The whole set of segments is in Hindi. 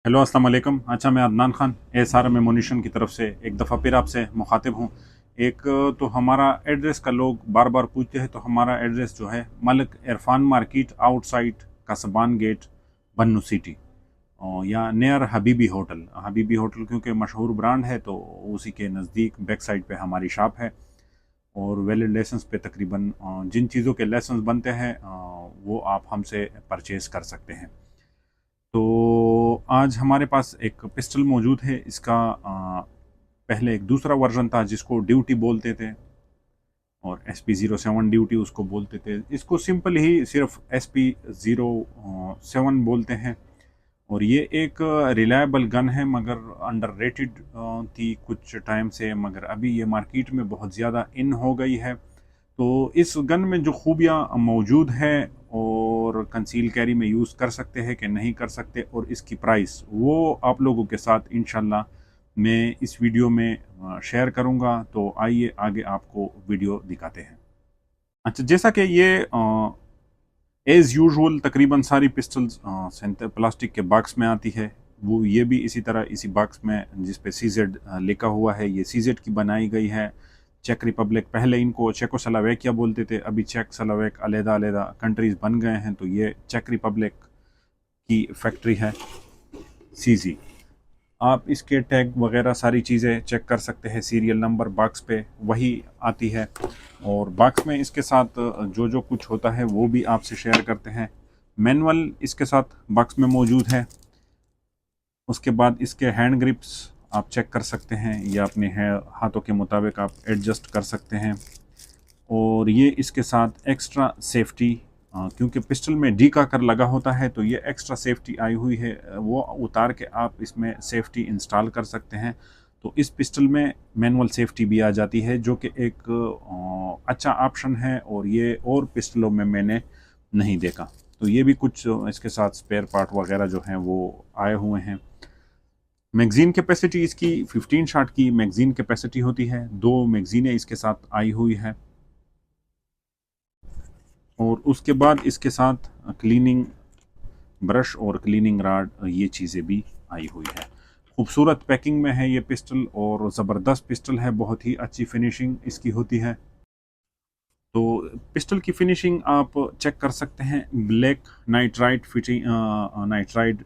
हेलो अस्सलाम वालेकुम। अच्छा, मैं अदनान खान एसआरएम एमोनिशन की तरफ से एक दफ़ा फिर आपसे मुखातिब हूँ। एक तो हमारा एड्रेस का लोग बार बार पूछते हैं, तो हमारा एड्रेस जो है Malik Irfan market outside Kasban gate Bannu city, और या near Habibi hotel. Habibi hotel क्योंकि मशहूर ब्रांड है, तो उसी के नज़दीक बैक साइड पे हमारी शॉप है। और वैलिड लाइसेंस पे तकरीबन जिन चीज़ों के लाइसेंस बनते हैं वो आप हमसे परचेज़ कर सकते हैं। तो आज हमारे पास एक पिस्टल मौजूद है। इसका पहले एक दूसरा वर्जन था जिसको ड्यूटी बोलते थे, और SP07 ड्यूटी उसको बोलते थे। इसको सिंपल ही सिर्फ SP07 बोलते हैं। और ये एक रिलायबल गन है, मगर अंडर रेटेड थी कुछ टाइम से, मगर अभी ये मार्केट में बहुत ज़्यादा इन हो गई है। तो इस गन में जो खूबियाँ मौजूद हैं, और कंसील कैरी में यूज़ कर सकते हैं कि नहीं कर सकते, और इसकी प्राइस, वो आप लोगों के साथ इंशाल्लाह मैं इस वीडियो में शेयर करूंगा। तो आइए आगे आपको वीडियो दिखाते हैं। अच्छा, जैसा कि ये एज़ यूजुअल तकरीबन सारी पिस्टल्स प्लास्टिक के बॉक्स में आती है, वो ये भी इसी तरह इसी बॉक्स में जिस पे CZ लिखा हुआ है, ये CZ की बनाई गई है। चेक रिपब्लिक, पहले इनको चेकोस्लोवाकिया बोलते थे, अभी चेक स्लोवाक अलग-अलग कंट्रीज़ बन गए हैं, तो ये चेक रिपब्लिक की फैक्ट्री है CZ। आप इसके टैग वगैरह सारी चीज़ें चेक कर सकते हैं, सीरियल नंबर बॉक्स पे वही आती है। और बॉक्स में इसके साथ जो जो कुछ होता है वो भी आपसे शेयर करते हैं। मैनुअल इसके साथ बॉक्स में मौजूद है। उसके बाद इसके हैंड ग्रिप्स आप चेक कर सकते हैं, या अपने हाथों के मुताबिक आप एडजस्ट कर सकते हैं। और ये इसके साथ एक्स्ट्रा सेफ्टी, क्योंकि पिस्टल में डी का कर लगा होता है, तो ये एक्स्ट्रा सेफ्टी आई हुई है, वो उतार के आप इसमें सेफ्टी इंस्टॉल कर सकते हैं। तो इस पिस्टल में मैनुअल सेफ्टी भी आ जाती है, जो कि एक अच्छा ऑप्शन है, और ये और पिस्टलों में मैंने नहीं देखा। तो ये भी कुछ इसके साथ स्पेयर पार्ट वगैरह जो हैं वो आए हुए हैं। मैगज़ीन कैपेसिटी इसकी 15 शॉट की मैगज़ीन कैपेसिटी होती है। 2 मैगज़ीनें इसके साथ आई हुई है। और उसके बाद इसके साथ क्लीनिंग ब्रश और क्लीनिंग रॉड, ये चीज़ें भी आई हुई है। खूबसूरत पैकिंग में है ये पिस्टल, और ज़बरदस्त पिस्टल है, बहुत ही अच्छी फिनिशिंग इसकी होती है। तो पिस्टल की फिनिशिंग आप चेक कर सकते हैं। Black nitrite fitting, nitrite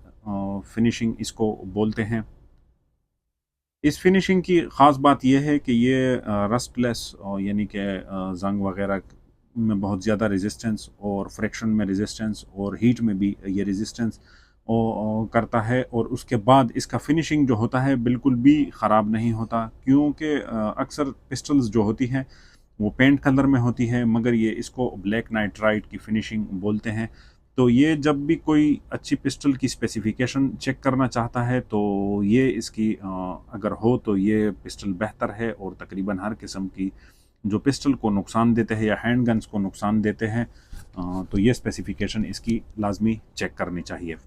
finishing इसको बोलते हैं। इस फिनिशिंग की ख़ास बात यह है कि ये रस्टलेस, यानी कि ज़ंग वगैरह में बहुत ज़्यादा रेजिस्टेंस, और फ्रैक्शन में रेजिस्टेंस, और हीट में भी ये रेजिस्टेंस करता है। और उसके बाद इसका फिनिशिंग जो होता है बिल्कुल भी ख़राब नहीं होता, क्योंकि अक्सर पिस्टल्स जो होती हैं वो पेंट कलर में होती है, मगर ये इसको ब्लैक नाइट्राइट की फिनिशिंग बोलते हैं। तो ये जब भी कोई अच्छी पिस्टल की स्पेसिफिकेशन चेक करना चाहता है, तो ये इसकी अगर हो तो ये पिस्टल बेहतर है। और तकरीबन हर किस्म की जो पिस्टल को नुकसान देते हैं या हैंड गन्स को नुकसान देते हैं, तो ये स्पेसिफिकेशन इसकी लाजमी चेक करनी चाहिए।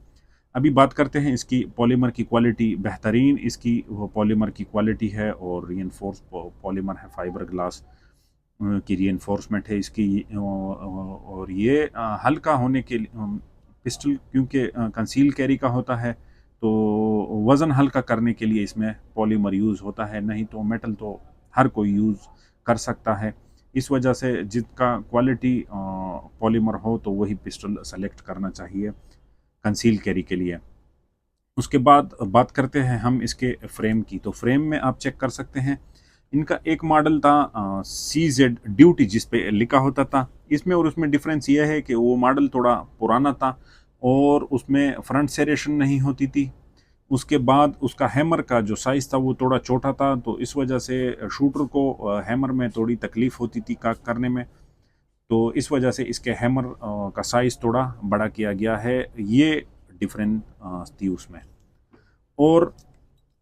अभी बात करते हैं इसकी पॉलीमर की क्वालिटी। बेहतरीन इसकी वो पॉलीमर की क्वालिटी है, और रीइंफोर्स पॉलीमर है, फाइबर ग्लास की रीइंफोर्समेंट है इसकी। और ये हल्का होने के लिए पिस्टल, क्योंकि कंसील कैरी का होता है, तो वज़न हल्का करने के लिए इसमें पॉलीमर यूज़ होता है, नहीं तो मेटल तो हर कोई यूज़ कर सकता है। इस वजह से जिसका क्वालिटी पॉलीमर हो तो वही पिस्टल सेलेक्ट करना चाहिए कंसील कैरी के लिए। उसके बाद बात करते हैं हम इसके फ्रेम की। तो फ्रेम में आप चेक कर सकते हैं, इनका एक मॉडल था CZ ड्यूटी, जिस पे लिखा होता था। इसमें और उसमें डिफरेंस यह है कि वो मॉडल थोड़ा पुराना था, और उसमें फ्रंट सेरेशन नहीं होती थी। उसके बाद उसका हैमर का जो साइज़ था वो थोड़ा छोटा था, तो इस वजह से शूटर को हैमर में थोड़ी तकलीफ़ होती थी करने में। तो इस वजह से इसके हैमर का साइज़ थोड़ा बड़ा किया गया है। ये डिफरेंट थी उसमें। और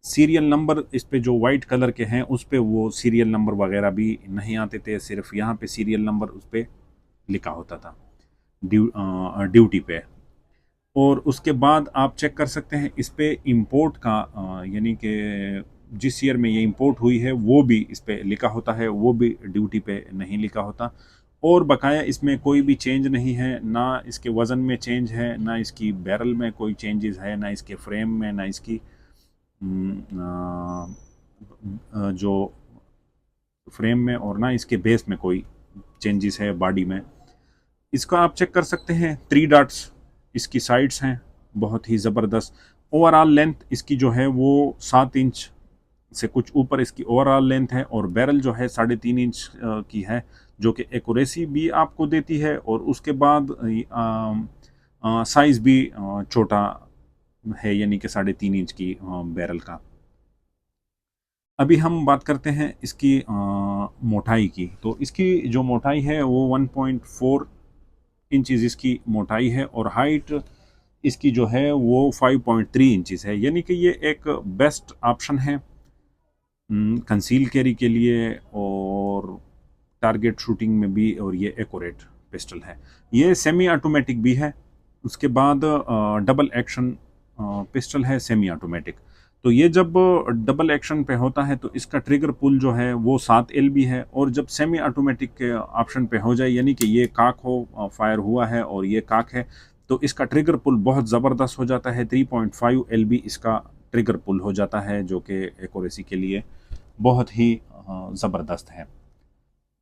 सीरियल नंबर इस पे जो वाइट कलर के हैं उस पे वो सीरियल नंबर वगैरह भी नहीं आते थे, सिर्फ यहाँ पे सीरियल नंबर उस पे लिखा होता था ड्यूटी पे। और उसके बाद आप चेक कर सकते हैं इस पे इंपोर्ट का, यानी कि जिस ईयर में ये इंपोर्ट हुई है वो भी इस पे लिखा होता है, वो भी ड्यूटी पे नहीं लिखा होता। और बकाया इसमें कोई भी चेंज नहीं है, ना इसके वज़न में चेंज है, ना इसकी बैरल में कोई चेंजेस है, ना इसके फ्रेम में, ना इसकी जो फ्रेम में, और ना इसके बेस में कोई चेंजेस है बॉडी में। इसका आप चेक कर सकते हैं, 3 डॉट्स इसकी साइड्स हैं, बहुत ही ज़बरदस्त। ओवरऑल लेंथ इसकी जो है वो 7 इंच से कुछ ऊपर इसकी ओवरऑल लेंथ है, और बैरल जो है 3.5 इंच की है, जो कि एक्यूरेसी भी आपको देती है, और उसके बाद साइज़ भी छोटा है, यानी कि 3.5 इंच की बैरल का। अभी हम बात करते हैं इसकी मोटाई की। तो इसकी जो मोटाई है वो 1.4 इंचज़ इसकी मोटाई है, और हाइट इसकी जो है वो 5.3 इंचज़ है, यानी कि ये एक बेस्ट ऑप्शन है कंसील कैरी के लिए और टारगेट शूटिंग में भी, और ये एक्यूरेट पिस्टल है। ये सेमी ऑटोमेटिक भी है, उसके बाद डबल एक्शन पिस्टल है, सेमी ऑटोमेटिक। तो ये जब डबल एक्शन पे होता है तो इसका ट्रिगर पुल जो है वो 7 LB है, और जब सेमी ऑटोमेटिक के ऑप्शन पे हो जाए, यानी कि ये काक हो, फायर हुआ है और ये काक है, तो इसका ट्रिगर पुल बहुत ज़बरदस्त हो जाता है। 3.5 LB इसका ट्रिगर पुल हो जाता है, जो कि एक्यूरेसी के लिए बहुत ही ज़बरदस्त है।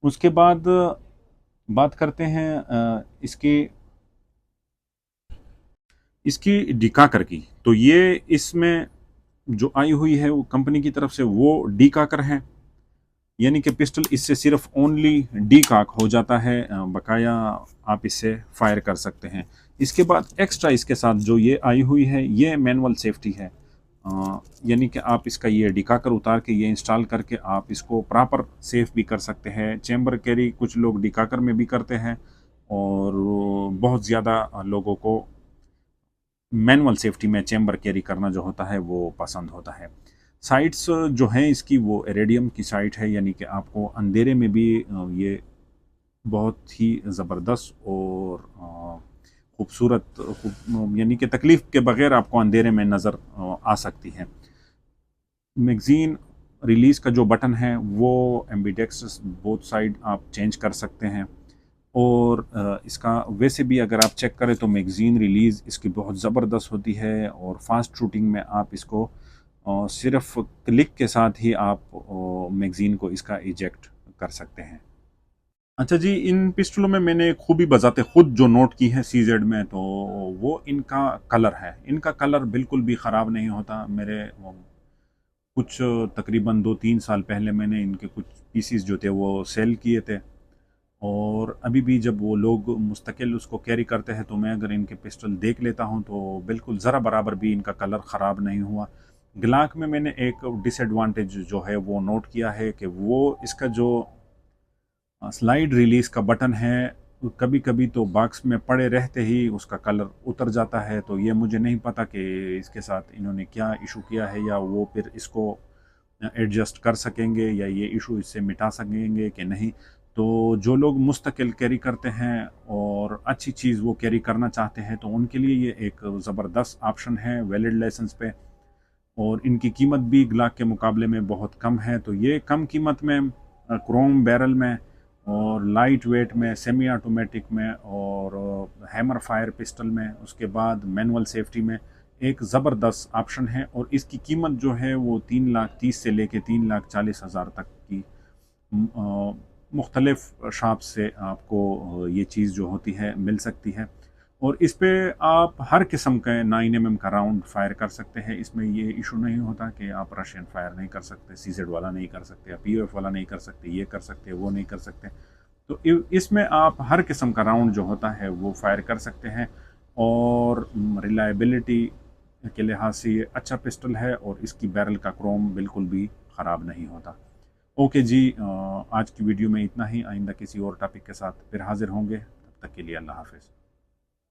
उसके बाद बात करते हैं इसकी डिकाकर की। तो ये इसमें जो आई हुई है वो कंपनी की तरफ से वो डिकाकर है, यानी कि पिस्टल इससे सिर्फ ओनली डिकाक हो जाता है, बकाया आप इससे फायर कर सकते हैं। इसके बाद एक्स्ट्रा इसके साथ जो ये आई हुई है ये मैनुअल सेफ्टी है, यानी कि आप इसका ये डिकाकर उतार के ये इंस्टॉल करके आप इसको प्रॉपर सेफ भी कर सकते हैं। चैम्बर कैरी कुछ लोग डिकाकर में भी करते हैं, और बहुत ज़्यादा लोगों को मैनुअल सेफ्टी में चैम्बर कैरी करना जो होता है वो पसंद होता है। साइट्स जो हैं इसकी वो इरेडियम की साइट है, यानी कि आपको अंधेरे में भी ये बहुत ही ज़बरदस्त और खूबसूरत, यानी कि तकलीफ़ के बग़ैर आपको अंधेरे में नज़र आ सकती है। मैगज़ीन रिलीज़ का जो बटन है वो एम्बीडेक्स बोथ साइड आप चेंज कर सकते हैं, और इसका वैसे भी अगर आप चेक करें तो मैगज़ीन रिलीज़ इसकी बहुत ज़बरदस्त होती है, और फास्ट शूटिंग में आप इसको सिर्फ क्लिक के साथ ही आप मैगज़ीन को इसका इजेक्ट कर सकते हैं। अच्छा जी, इन पिस्टलों में मैंने खूबी बज़ाते खुद जो नोट की है सीजेड में, तो वो इनका कलर है। इनका कलर बिल्कुल भी ख़राब नहीं होता। मेरे कुछ तकरीबन 2-3 साल पहले मैंने इनके कुछ पीसीस जो थे वो सेल किए थे, और अभी भी जब वो लोग मुस्तकिल उसको कैरी करते हैं तो मैं अगर इनके पिस्टल देख लेता हूँ तो बिल्कुल ज़रा बराबर भी इनका कलर ख़राब नहीं हुआ। ग्लाक में मैंने एक डिसएडवांटेज जो है वो नोट किया है कि वो इसका जो स्लाइड रिलीज़ का बटन है, कभी कभी तो बॉक्स में पड़े रहते ही उसका कलर उतर जाता है। तो ये मुझे नहीं पता कि इसके साथ इन्होंने क्या इशू किया है, या वो फिर इसको एडजस्ट कर सकेंगे, या ये इशू इससे मिटा सकेंगे कि नहीं। तो जो लोग मुस्तकिल कैरी करते हैं और अच्छी चीज़ वो कैरी करना चाहते हैं, तो उनके लिए ये एक ज़बरदस्त ऑप्शन है वैलिड लाइसेंस पे, और इनकी कीमत भी ग्लाक के मुकाबले में बहुत कम है। तो ये कम कीमत में क्रोम बैरल में और लाइट वेट में, सेमी ऑटोमेटिक में, और हैमर फायर पिस्टल में, उसके बाद मैनुअल सेफ्टी में एक ज़बरदस्त ऑप्शन है। और इसकी कीमत जो है वो 3,30,000 से लेके 3,40,000 तक की मुख्तलिफ़ शॉप से आपको ये चीज़ जो होती है मिल सकती है। और इस पे आप हर किस्म का 9mm का राउंड फायर कर सकते हैं। इसमें ये इशू नहीं होता कि आप रशियन फायर नहीं कर सकते, सीजेड वाला नहीं कर सकते, या पीओएफ वाला नहीं कर सकते, ये कर सकते, वो नहीं कर सकते। तो इसमें आप हर किस्म का राउंड जो होता है वो फायर कर सकते हैं, और रिलायबिलिटी के लिहाज से ये अच्छा पिस्टल है, और इसकी बैरल का क्रोम बिल्कुल भी ख़राब नहीं होता। ओके जी, आज की वीडियो में इतना ही। आइंदा किसी और टॉपिक के साथ फिर हाजिर होंगे, तब तक के लिए अल्लाह हाफिज़।